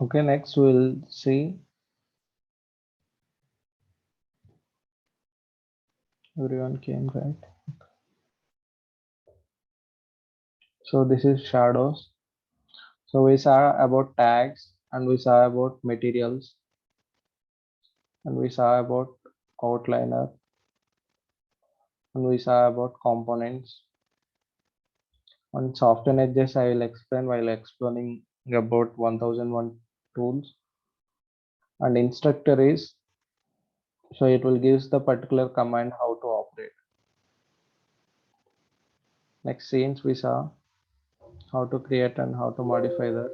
Okay, next we'll see everyone came right. So this is shadows. So we saw about tags and we saw about materials and we saw about outliner and we saw about components. On soften edges, I will explain while explaining about 1001 tools. And instructor is, so it will gives the particular command how to operate. Next scenes we saw how to create and how to modify that.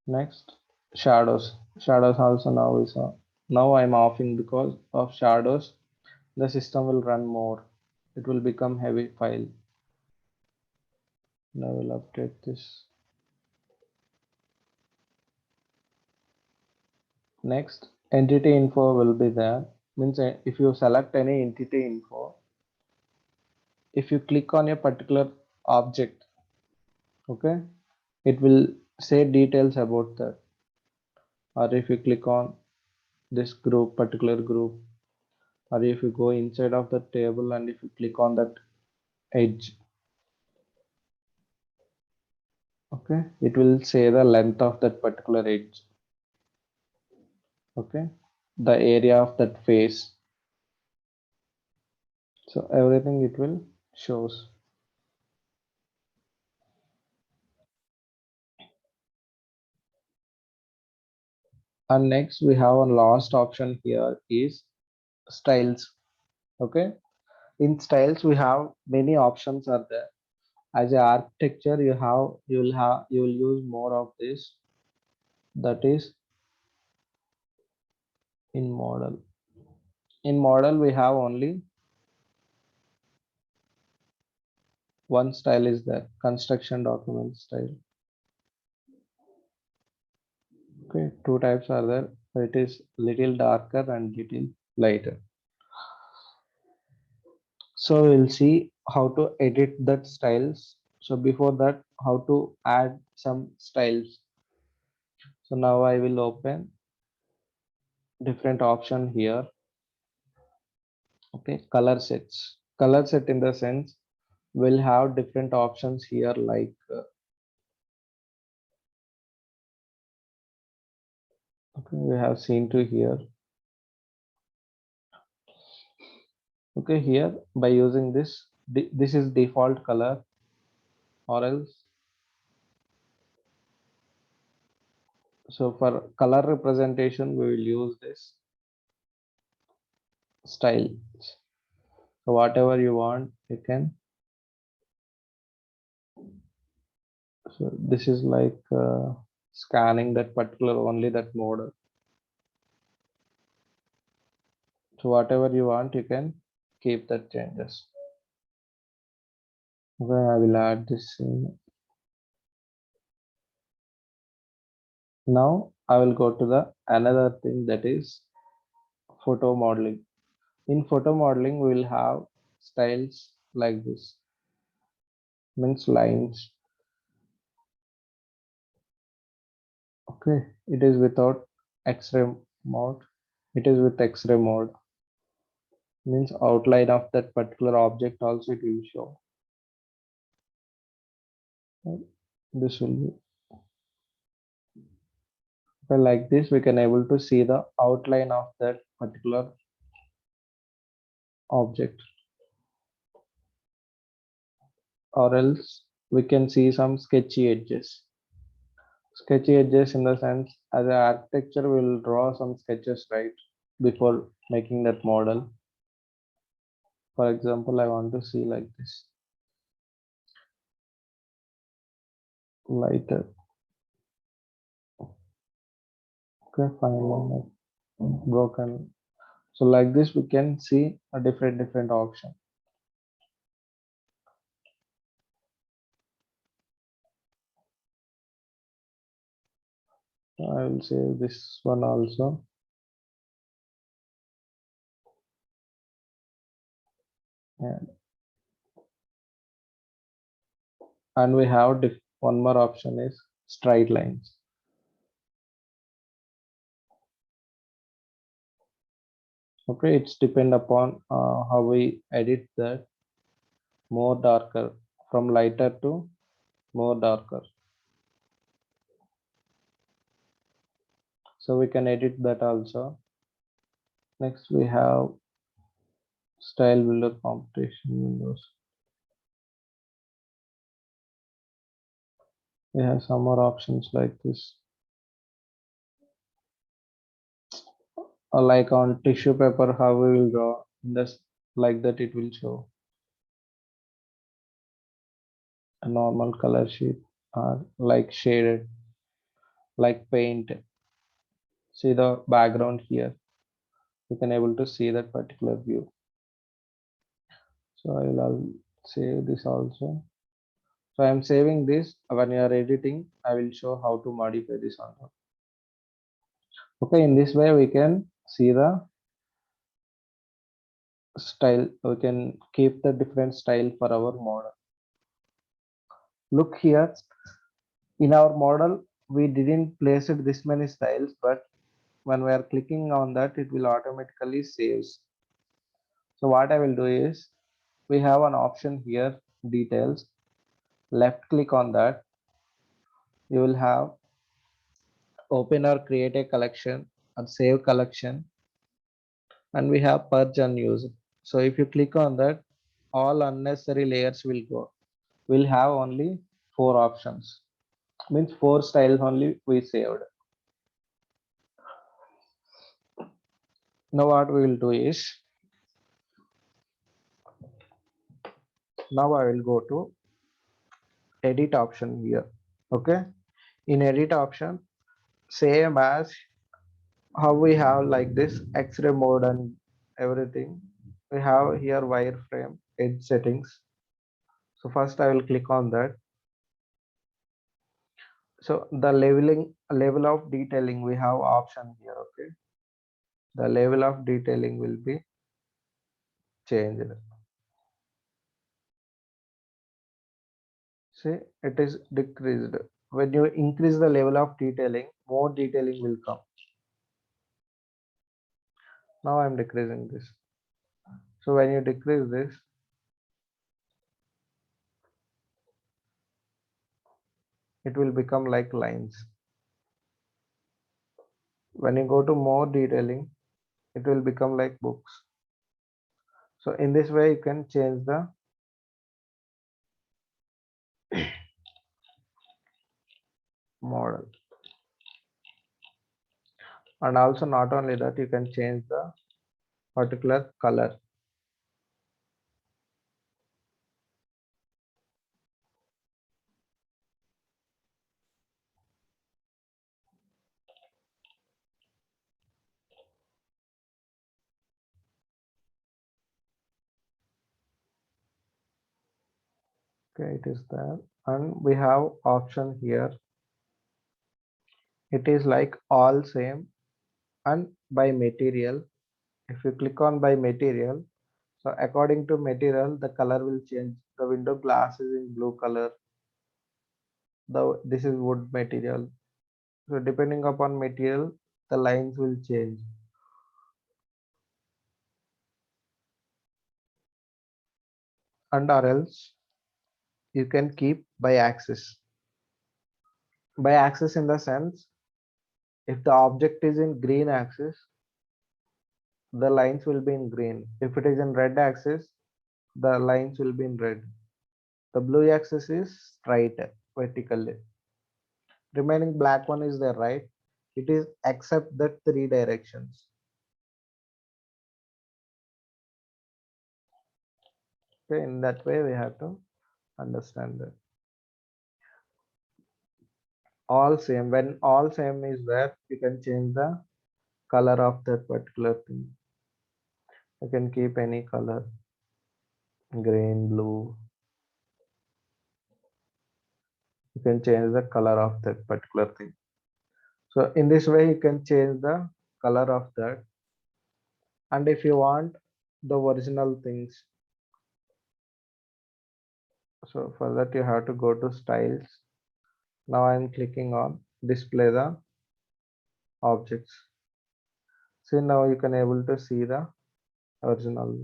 Next shadows. Shadows also now we saw. Now I'm offing because of shadows. The system will run more. It will become heavy file. Now I will update this. Next entity info will be there. Means if you select any entity info, if you click on a particular object, okay, it will say details about that. Or if you click on this group, particular group, or if you go inside of the table and if you click on that edge, okay, it will say the length of that particular edge, okay, the area of that face. So everything it will shows. And next we have a last option here is styles. Okay, in styles we have many options are there. As a architecture you will use more of this, that is in model. In model we have only one style is there, construction document style. Okay, two types are there. It is little darker and little lighter. So we'll see how to edit that styles. So before that, how to add some styles. So now I will open different option here. Okay, color sets. Color set in the sense will have different options here like okay, we have seen to here. Okay, here by using this, this is default color, or else so for color representation we will use this style. So whatever you want you can. So this is like scanning that particular only that mode. So whatever you want you can keep that changes. Okay, I will add this in. Now I will go to the another thing, that is photo modeling. In photo modeling we will have styles like this, means lines. Okay, it is without X-ray mode. It is with X-ray mode, means outline of that particular object also it will show. Right? This will be okay, like this we can able to see the outline of that particular object, or else we can see some sketchy edges. Sketchy edges in the sense as an architecture will draw some sketches right before making that model. For example, I want to see like this lighter. Okay, fine line broken. So like this we can see a different option. I will save this one also. And we have one more option is straight lines. Okay, it's depend upon how we edit that more darker from lighter to more darker. So we can edit that also. Next we have style builder competition windows. We have some more options like this. Like on tissue paper, how we will draw in this, like that it will show a normal color sheet or like shaded, like paint. See the background here. You can able to see that particular view. So I will save this also. So I am saving this. When you are editing, I will show how to modify this on top. Okay, in this way we can see the style. We can keep the different style for our model. Look here, in our model we didn't place it this many styles, but when we are clicking on that it will automatically saves. So what I will do is, we have an option here, details. Left click on that, you will have open or create a collection or save collection, and we have purge unused. So if you click on that, all unnecessary layers will go. We'll have only four options, means four styles only we saved. Now what we will do is, now I will go to edit option here. Okay, in edit option, same as how we have like this X-ray mode and everything, we have here wireframe edge settings. So first I will click on that. So the level of detailing, we have option here. Okay, the level of detailing will be changed. See, it is decreased. When you increase the level of detailing, more detailing will come. Now I'm decreasing this. So when you decrease this, it will become like lines. When you go to more detailing, it will become like books. So in this way, you can change the model. And also not only that, you can change the particular color. Okay, it is there. And we have option here. It is like all same and by material. If you click on by material, so according to material, the color will change. The window glass is in blue color. This is wood material. So depending upon material, the lines will change. And or else you can keep by axis. By axis in the sense, if the object is in green axis, the lines will be in green. If it is in red axis, the lines will be in red. The blue axis is straight vertically. Remaining black one is there, right? It is except the three directions. Okay, in that way we have to understand that. All same, when all same is there, you can change the color of that particular thing. You can keep any color, green, blue. You can change the color of that particular thing. So in this way, you can change the color of that. And if you want the original things, so for that you have to go to styles. Now I'm clicking on display the objects. See, now you can able to see the original,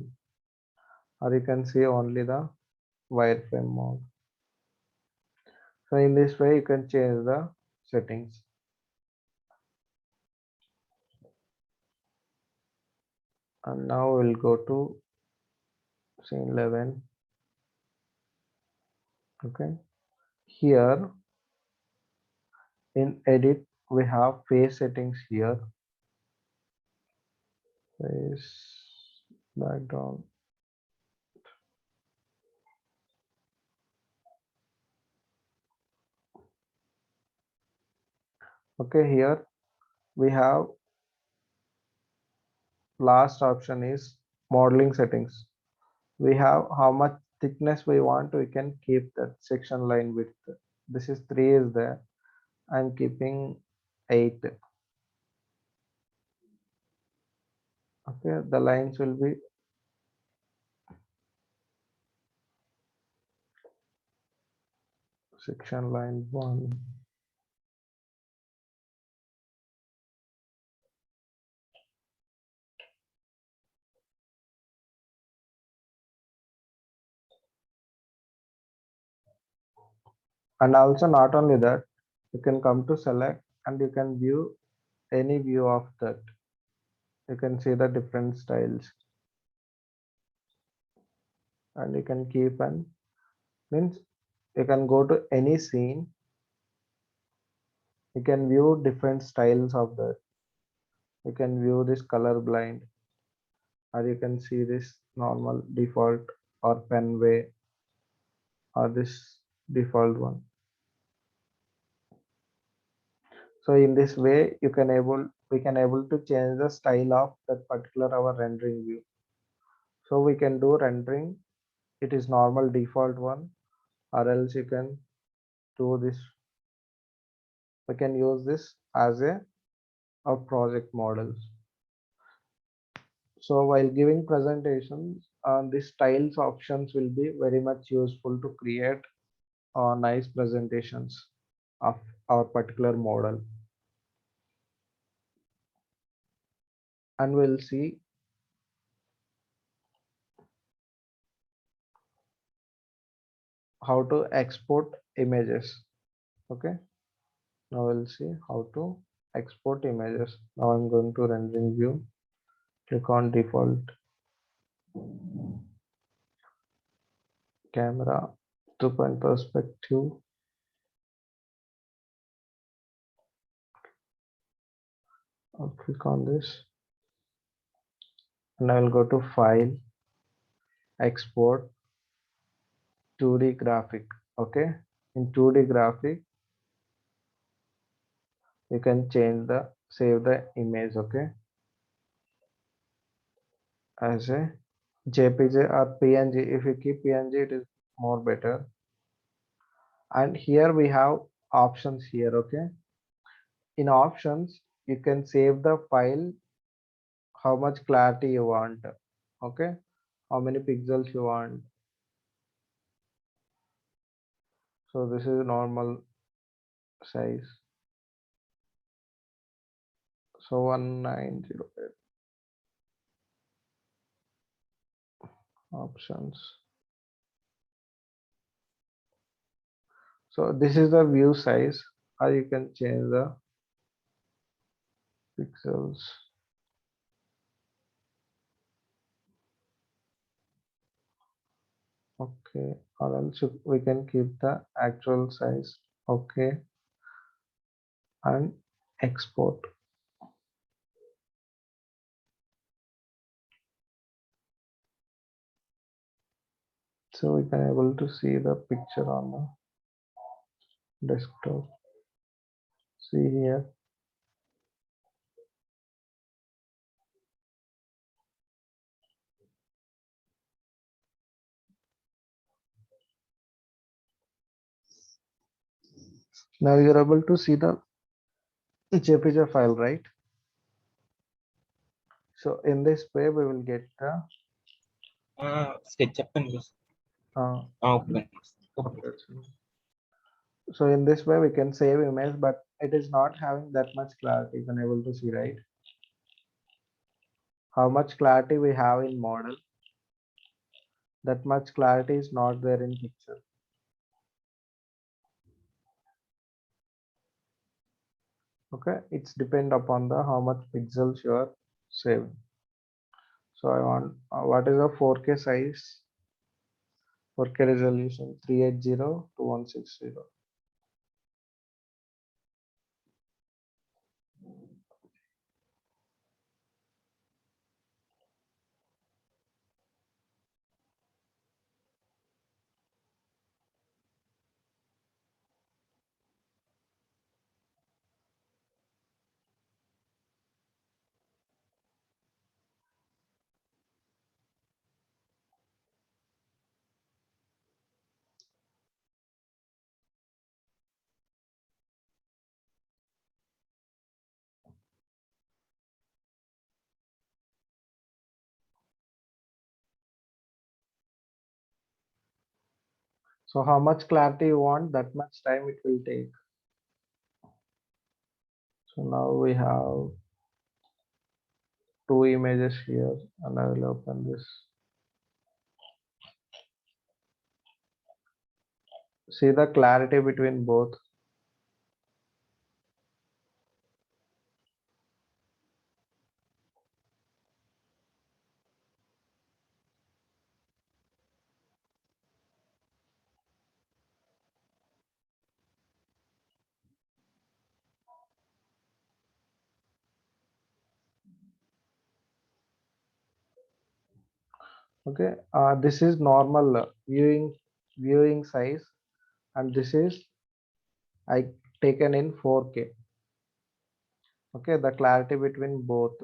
or you can see only the wireframe mode. So in this way you can change the settings. And now we'll go to scene 11. Okay, here in edit we have face settings here. Face background. Okay, here we have last option is modeling settings. We have how much thickness we want, we can keep that section line width. This is 3 is there. I'm keeping 8. Okay, the lines will be section line 1. And also not only that, you can come to select and you can view any view of that. You can see the different styles and you can keep, and means you can go to any scene, you can view different styles of that. You can view this color blind, or you can see this normal default or pen way, or this default one. So in this way we can able to change the style of that particular our rendering view. So we can do rendering, it is normal default one, or else you can do this, we can use this as a project models. So while giving presentations, these styles options will be very much useful to create nice presentations of our particular model. And we'll see how to export images. Okay, now we'll see how to export images. Now I'm going to rendering view, click on default camera, 2-point perspective. I'll click on this and I will go to file, export, 2D graphic. Okay, in 2D graphic you can change the save the image, okay, as a JPG or PNG. If you keep PNG it is more better. And here we have options here. Okay, in options you can save the file, how much clarity you want, okay, how many pixels you want. So this is normal size, so 1908. Options, so this is the view size, or you can change the pixels. Okay, or else we can keep the actual size. Okay, and export. So we can able to see the picture on the desktop. See here. Now you're able to see the JPG file, right? So in this way we will get the SketchUp and uh, open. okay. So in this way we can save image, but it is not having that much clarity. You can able to see, right? How much clarity we have in model, that much clarity is not there in picture. Okay, it's depend upon the how much pixels you are saving. So I want what is the 4K size, 4K resolution, 380 to 160. So how much clarity you want, that much time it will take. So now we have two images here, and I will open this. See the clarity between both. Okay, this is normal viewing size, and this is I taken in 4K. Okay, the clarity between both.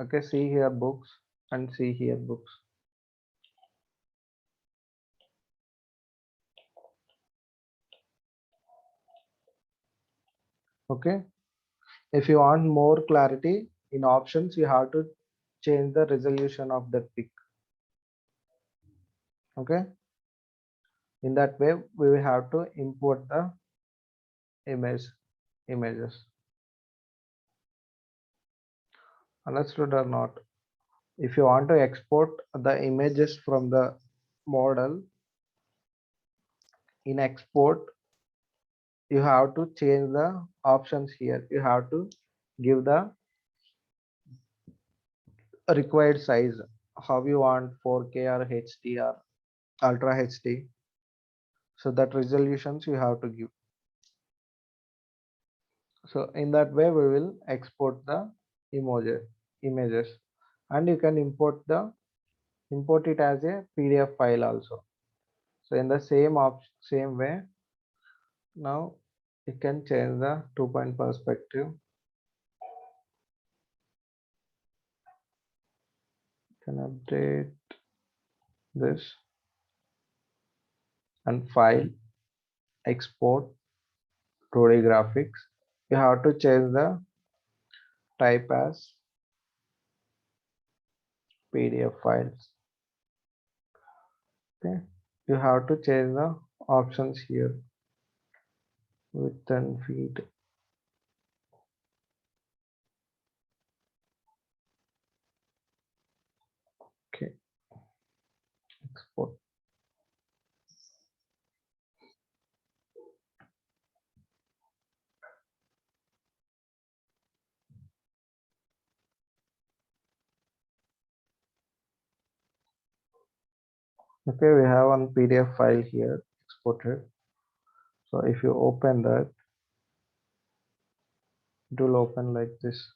Okay, see here books and see here books. Okay, if you want more clarity in options, you have to change the resolution of the pic. Okay, in that way we will have to import the images. Understood or not? If you want to export the images from the model, in export you have to change the options here. You have to give the required size, how you want 4K or HD or Ultra HD. So that resolutions you have to give. So in that way we will export the images, and you can import it as a PDF file also. So in the same way, now you can change the 2-point perspective. You can update this and file, export 2D graphics. You have to change the type as PDF files. Okay, you have to change the options here, width and feet. Okay, export. Okay, we have one PDF file here exported. So if you open that, it will open like this.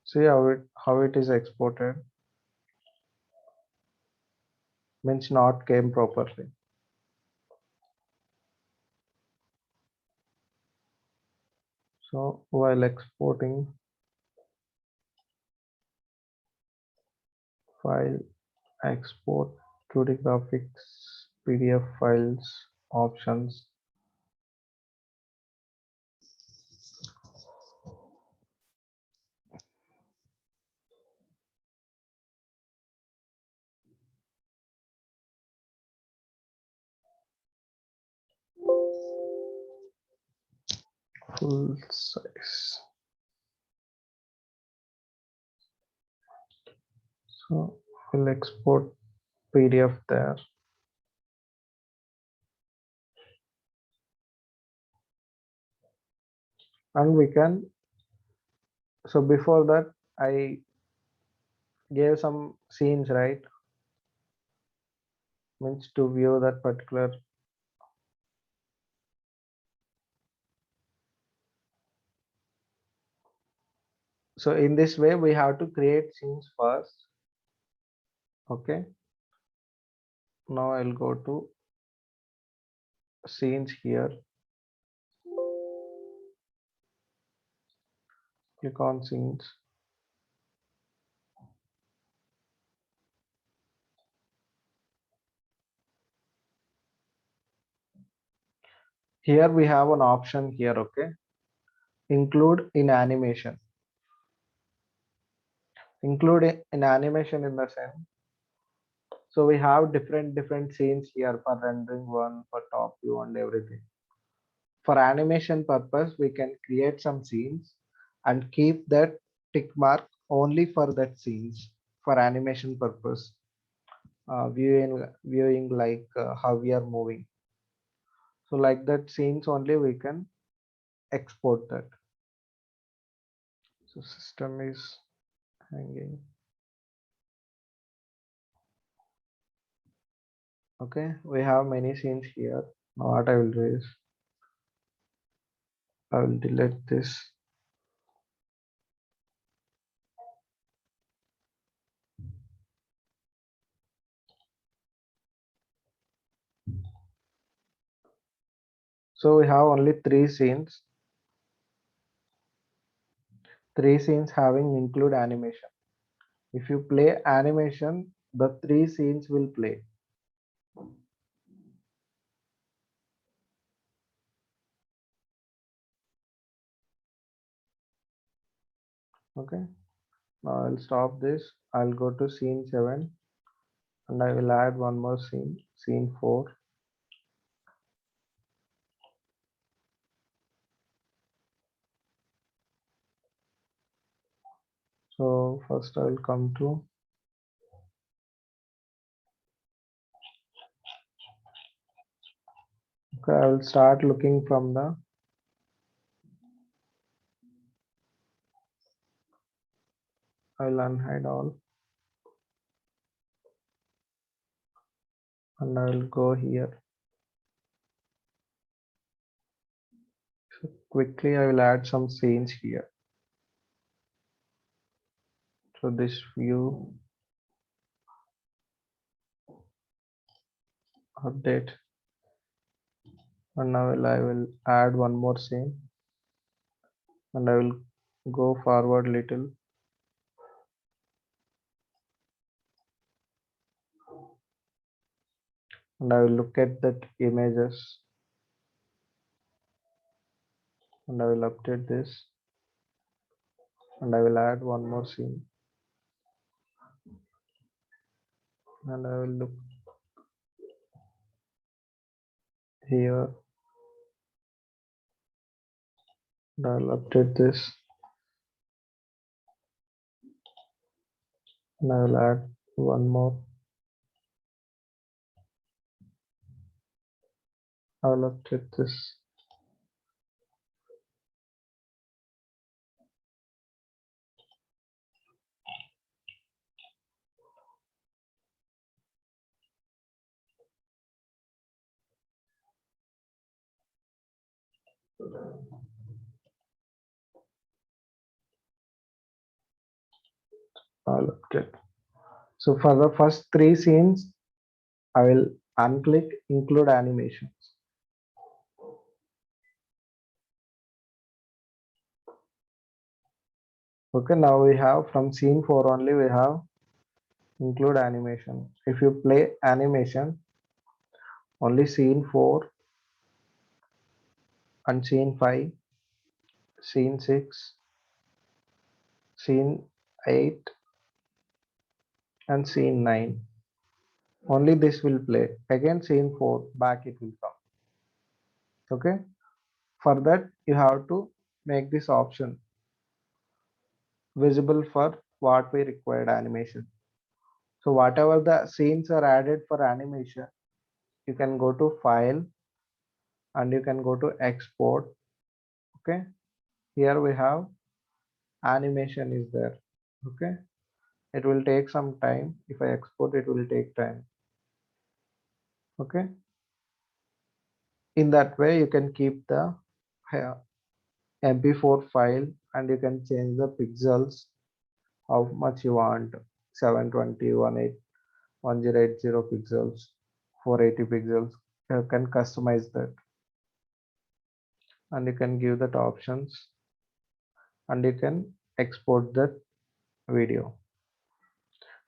See how it is exported, means not came properly. So while exporting, file, export 2D graphics, PDF files, options. full size. So we'll export PDF there. And we can, so before that, I gave some scenes, right? Means to view that particular. So in this way, we have to create scenes first. Okay. Now I'll go to scenes here. Click on scenes. Here we have an option here. Okay. Include in animation. Include in animation in the sense. So we have different scenes here for rendering one, for top view and everything. For animation purpose, we can create some scenes and keep that tick mark only for that scenes for animation purpose. Viewing like how we are moving. So like that scenes only we can export that. So system is hanging. Okay, we have many scenes here. Now what I will do is I will delete this. So we have only three scenes having include animation. If you play animation, the three scenes will play. Okay, now I'll stop this. I'll go to scene 7 and I will add one more scene, scene 4. So first I will come to okay, I will start looking from the I will unhide all and I will go here. So quickly I will add some scenes here. So this view update and now I will add one more scene and I will go forward little and I will look at that images and I will update this and I will add one more scene and I will look here and I will update this and I will add one more. I will update this. I will update. So for the first three scenes, I will unclick include animations. Okay, now we have from scene 4 only we have include animation. If you play animation, only scene 4 and scene 5, scene 6, scene 8 and scene 9. Only this will play. Again scene 4 back it will come. Okay. For that, you have to make this option visible for what we required animation. So whatever the scenes are added for animation, you can go to file and you can go to export. Okay, here we have animation is there. Okay, it will take some time. If I export, it will take time. Okay, in that way you can keep the mp4 file and you can change the pixels how much you want, 720, 1080 pixels, 480 pixels. You can customize that and you can give that options and you can export that video.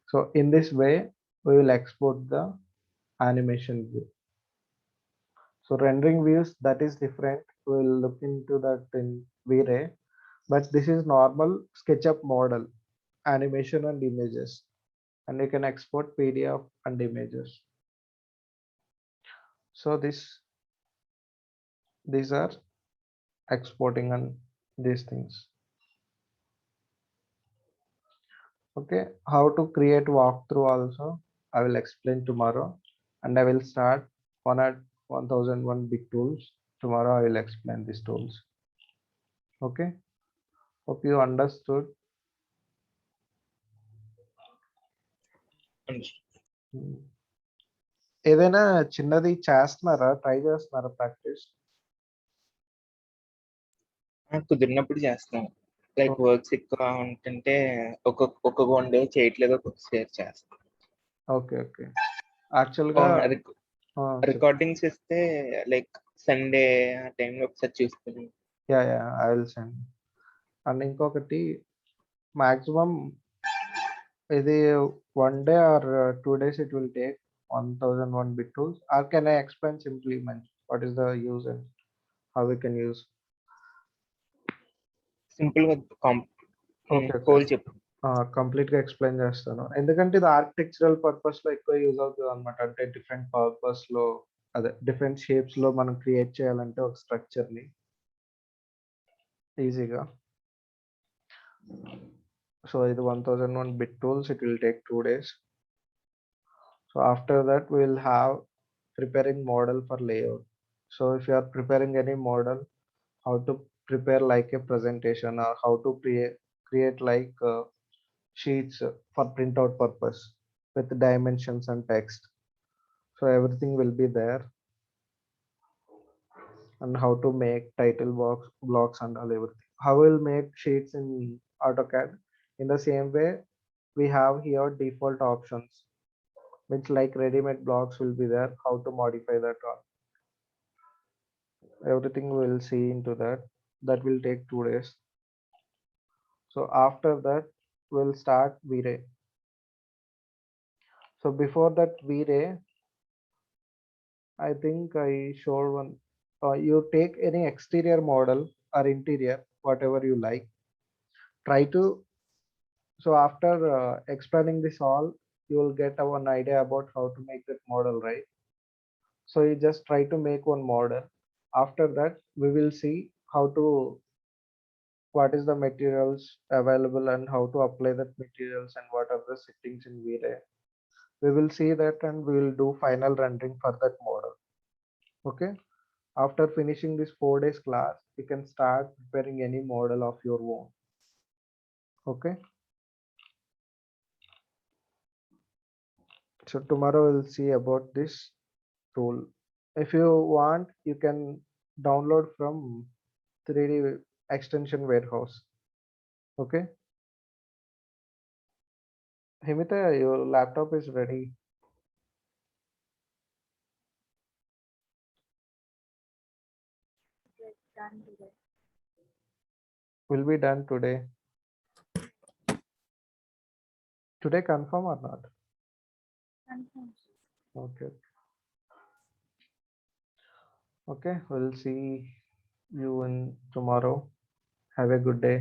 So in this way we will export the animation view. So rendering views, that is different. We'll look into that in V-Ray, but this is normal SketchUp model, animation and images, and you can export PDF and images. So these are exporting and these things. Okay, how to create walkthrough also I will explain tomorrow, and I will start one at 1001 big tools. Tomorrow I will explain these tools. Okay, hope you understood. Hmm. ఏదైనా చిన్నది చేస్తున్నారా, try చేస్తున్నారా practice? కుదిరినప్పుడు చేస్తాను. Like works ఎక్కువ ఉంటుంటే ఒక్కొక్క one day చేయట్లేదు, ఒక్కొక్కసారి చేస్తాను. Okay okay. యాక్చువల్గా రికార్డింగ్స్ ఇస్తే లైక్ సండే ఆ టైంలో ఒకసారి చూస్తాను. Yeah yeah I will send. And ఇంకొకటి మాక్సిమం ఇది 1 day or 2 days it will take 1001 bit tools, or can I explain simply what is the use and how we can use? Simple గా okay whole చెప్పు. కంప్లీట్గా explain చేస్తాను, ఎందుకంటే ఇది architectural పర్పస్లో ఎక్కువ యూజ్ అవుతుంది అనమాట. అంటే డిఫరెంట్ పర్పస్లో, అదే డిఫరెంట్ షేప్స్లో మనం క్రియేట్ చేయాలంటే ఒక స్ట్రక్చర్ని ఈజీగా. సో ఇది 1001 bit tools, it will take 2 days. So after that we will have preparing model for layout. So if you are preparing any model, how to prepare like a presentation, or how to create like sheets for printout purpose with dimensions and text. So everything will be there, and how to make title blocks and all everything. How we'll make sheets in AutoCAD. In the same way, we have here default options, which like ready-made blocks will be there. How to modify that all. Everything we'll see into that. That will take 2 days. So after that, we'll start V-Ray. So before that V-Ray, I think I showed one. You take any exterior model or interior, whatever you like. Try to. So after explaining this all, you will get one idea about how to make that model, right? So you just try to make one model. After that, we will see how to, what is the materials available and how to apply that materials and what are the settings in V-Ray. We will see that and we will do final rendering for that model. Okay. After finishing this 4 days class, you can start preparing any model of your own. Okay. So tomorrow we'll see about this tool. If you want, you can download from 3D extension warehouse. Okay. Himita, your laptop is ready. Done today. Will be done today. Today confirm or not? Confirm. Okay. Okay, we'll see you in tomorrow. Have a good day.